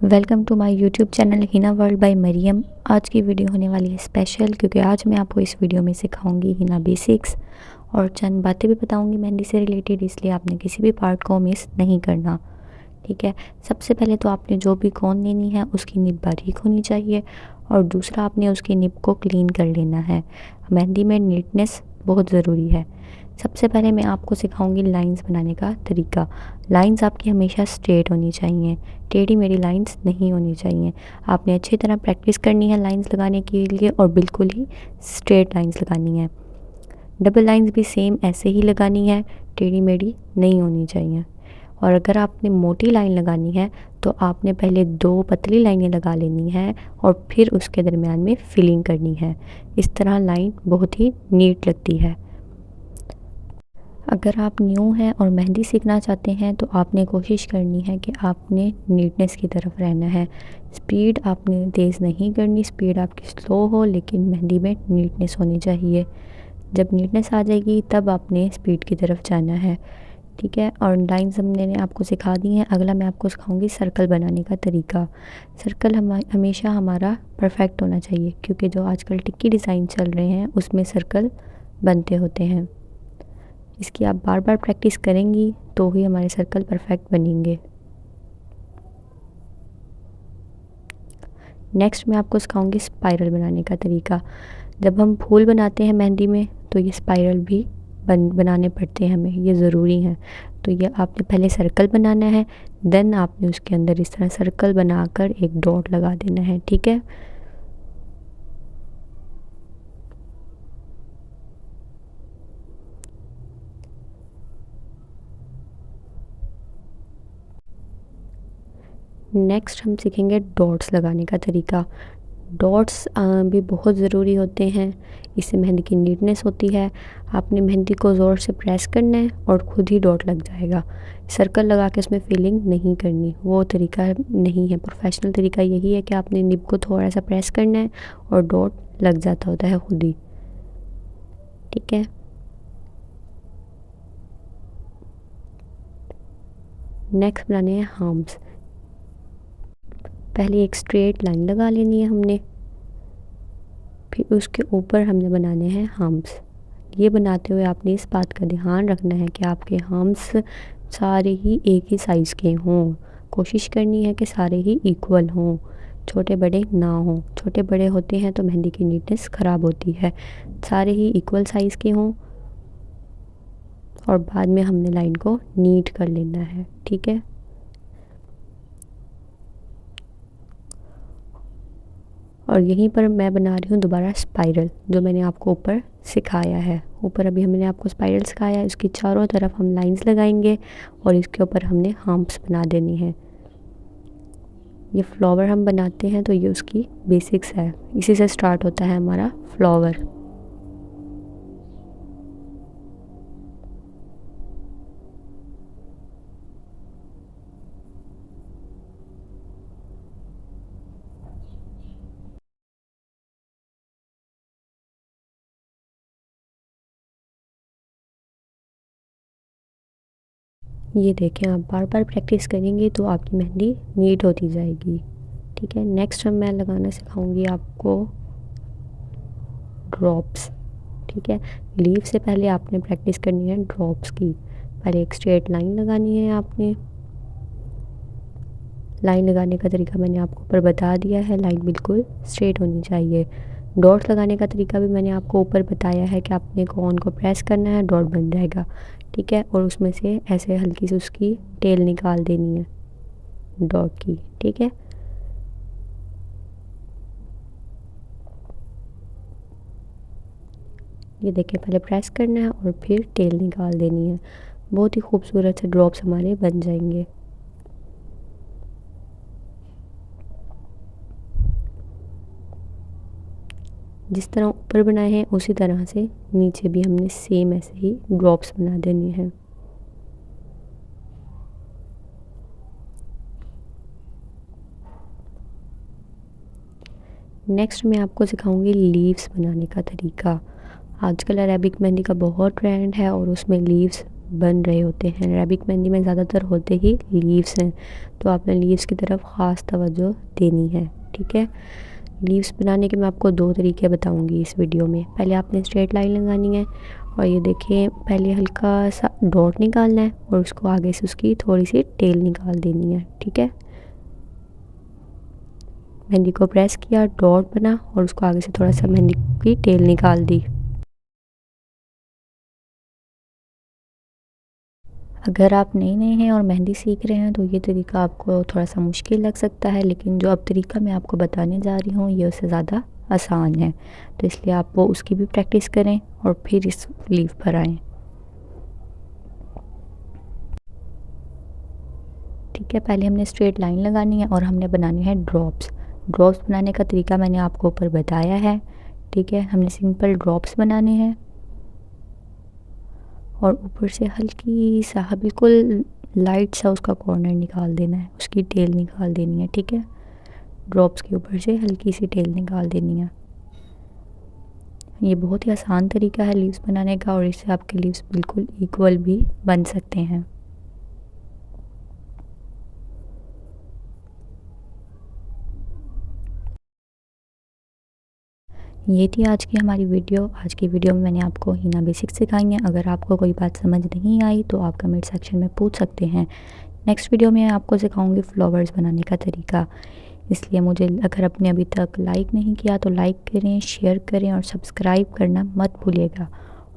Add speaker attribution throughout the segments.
Speaker 1: Welcome to my YouTube channel Hina world by Mariam. आज की video होने वाली है स्पेशल, क्योंकि आज मैं आपको इस वीडियो में सिखाऊंगी हिना बेसिक्स और चंद बातें भी बताऊंगी मेहंदी से रिलेटेड, इसलिए आपने किसी भी पार्ट को मिस नहीं करना। ठीक है। सबसे पहले तो आपने जो भी कोन लेनी है उसकी निब बारीक होनी चाहिए, और दूसरा आपने उसकी निब को क्लीन कर लेना है। मेहंदी में नीटनेस बहुत ज़रूरी है। सबसे पहले मैं आपको सिखाऊंगी लाइंस बनाने का तरीका। लाइंस आपकी हमेशा स्ट्रेट होनी चाहिए, टेढ़ी मेढ़ी लाइंस नहीं होनी चाहिए। आपने अच्छी तरह प्रैक्टिस करनी है लाइंस लगाने के लिए, और बिल्कुल ही स्ट्रेट लाइंस लगानी है। डबल लाइंस भी सेम ऐसे ही लगानी है, टेढ़ी मेढ़ी नहीं होनी चाहिए। और अगर आपने मोटी लाइन लगानी है तो आपने पहले 2 पतली लाइनें लगा लेनी है और फिर उसके दरमियान में फिलिंग करनी है। इस तरह लाइन बहुत ही नीट लगती है। अगर आप न्यू हैं और मेहंदी सीखना चाहते हैं तो आपने कोशिश करनी है कि आपने नीटनेस की तरफ रहना है। स्पीड आपने तेज़ नहीं करनी, स्पीड आपकी स्लो हो, लेकिन मेहंदी में नीटनेस होनी चाहिए। जब नीटनेस आ जाएगी तब आपने स्पीड की तरफ जाना है। ठीक है। और लाइन्स हमने आपको सिखा दी हैं। अगला मैं आपको सिखाऊंगी सर्कल बनाने का तरीका। सर्कल हमेशा हमारा परफेक्ट होना चाहिए, क्योंकि जो आजकल टिक्की डिज़ाइन चल रहे हैं उसमें सर्कल बनते होते हैं। इसकी आप बार बार प्रैक्टिस करेंगी तो ही हमारे सर्कल परफेक्ट बनेंगे। नेक्स्ट मैं आपको सिखाऊंगी स्पाइरल बनाने का तरीका। जब हम फूल बनाते हैं मेहंदी में तो ये स्पाइरल भी बनाने पड़ते हैं हमें, ये ज़रूरी है। तो ये आपने पहले सर्कल बनाना है, देन आपने उसके अंदर इस तरह सर्कल बनाकर एक डॉट लगा देना है। ठीक है। नेक्स्ट हम सीखेंगे डॉट्स लगाने का तरीका। डॉट्स भी बहुत ज़रूरी होते हैं, इससे मेहंदी की नीटनेस होती है। आपने मेहंदी को ज़ोर से प्रेस करना है और खुद ही डॉट लग जाएगा। सर्कल लगा के उसमें फिलिंग नहीं करनी, वो तरीका नहीं है। प्रोफेशनल तरीका यही है कि आपने निब को थोड़ा सा प्रेस करना है और डॉट लग जाता होता है खुद ही। ठीक है। नेक्स्ट बनाने हैं हार्म्स। पहले एक स्ट्रेट लाइन लगा लेनी है हमने, फिर उसके ऊपर हमने बनाने हैं हम्स। ये बनाते हुए आपने इस बात का ध्यान रखना है कि आपके हम्स सारे ही एक ही साइज़ के हों। कोशिश करनी है कि सारे ही इक्वल हों, छोटे बड़े ना हों। छोटे बड़े होते हैं तो मेहंदी की नीटनेस ख़राब होती है। सारे ही इक्वल साइज़ के हों, और बाद में हमने लाइन को नीट कर लेना है। ठीक है। और यहीं पर मैं बना रही हूँ दोबारा स्पाइरल, जो मैंने आपको ऊपर सिखाया है। ऊपर अभी हमने आपको स्पाइरल सिखाया है, इसकी चारों तरफ हम लाइंस लगाएंगे और इसके ऊपर हमने हम्प्स बना देनी है। ये फ्लावर हम बनाते हैं तो ये उसकी बेसिक्स है, इसी से स्टार्ट होता है हमारा फ्लावर। ये देखें, आप बार बार प्रैक्टिस करेंगे तो आपकी मेहंदी नीट होती जाएगी। ठीक है। नेक्स्ट मैं लगाना सिखाऊंगी आपको ड्रॉप्स। ठीक है। लीव से पहले आपने प्रैक्टिस करनी है ड्रॉप्स की। पहले एक स्ट्रेट लाइन लगानी है आपने। लाइन लगाने का तरीका मैंने आपको ऊपर बता दिया है, लाइन बिल्कुल स्ट्रेट होनी चाहिए। डॉट्स लगाने का तरीका भी मैंने आपको ऊपर बताया है कि आपने कॉर्न को प्रेस करना है, डॉट बन जाएगा। ठीक है। और उसमें से ऐसे हल्की सी उसकी टेल निकाल देनी है डॉट की। ठीक है। ये देखिए, पहले प्रेस करना है और फिर टेल निकाल देनी है। बहुत ही खूबसूरत से ड्रॉप्स हमारे बन जाएंगे। जिस तरह ऊपर बनाए हैं उसी तरह से नीचे भी हमने सेम ऐसे ही ड्रॉप्स बना देने हैं। नेक्स्ट मैं आपको सिखाऊंगी लीव्स बनाने का तरीका। आजकल अरेबिक मेहंदी का बहुत ट्रेंड है और उसमें लीव्स बन रहे होते हैं। अरेबिक मेहंदी में ज़्यादातर होते ही लीव्स हैं, तो आपने लीव्स की तरफ ख़ास तवज्जो देनी है। ठीक है, लीव्स बनाने के मैं आपको 2 तरीके बताऊंगी इस वीडियो में। पहले आपने स्ट्रेट लाइन लगानी है और ये देखिए पहले हल्का सा डॉट निकालना है और उसको आगे से उसकी थोड़ी सी टेल निकाल देनी है। ठीक है, मेहंदी को प्रेस किया, डॉट बना और उसको आगे से थोड़ा सा मेहंदी की टेल निकाल दी। अगर आप नए नए हैं और मेहंदी सीख रहे हैं तो ये तरीका आपको थोड़ा सा मुश्किल लग सकता है, लेकिन जो अब तरीका मैं आपको बताने जा रही हूँ ये उससे ज़्यादा आसान है, तो इसलिए आप वो उसकी भी प्रैक्टिस करें और फिर इस लीव पर आएँ। ठीक है, पहले हमने स्ट्रेट लाइन लगानी है और हमने बनानी है ड्रॉप्स। ड्रॉप्स बनाने का तरीका मैंने आपको ऊपर बताया है। ठीक है, हमने सिंपल ड्रॉप्स बनाने हैं और ऊपर से हल्की सा बिल्कुल लाइट सा उसका कॉर्नर निकाल देना है, उसकी टेल निकाल देनी है। ठीक है, ड्रॉप्स के ऊपर से हल्की सी टेल निकाल देनी है। ये बहुत ही आसान तरीका है लीव्स बनाने का और इससे आपके लीव्स बिल्कुल इक्वल भी बन सकते हैं। ये थी आज की हमारी वीडियो। आज की वीडियो में मैंने आपको हिना बेसिक्स सिखाई हैं। अगर आपको कोई बात समझ नहीं आई तो आप कमेंट सेक्शन में पूछ सकते हैं। नेक्स्ट वीडियो में आपको सिखाऊंगी फ्लावर्स बनाने का तरीका। इसलिए मुझे अगर आपने अभी तक लाइक नहीं किया तो लाइक करें, शेयर करें और सब्सक्राइब करना मत भूलिएगा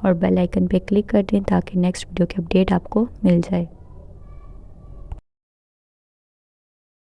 Speaker 1: और बेल आइकन पे क्लिक कर दें ताकि नेक्स्ट वीडियो की अपडेट आपको मिल जाए।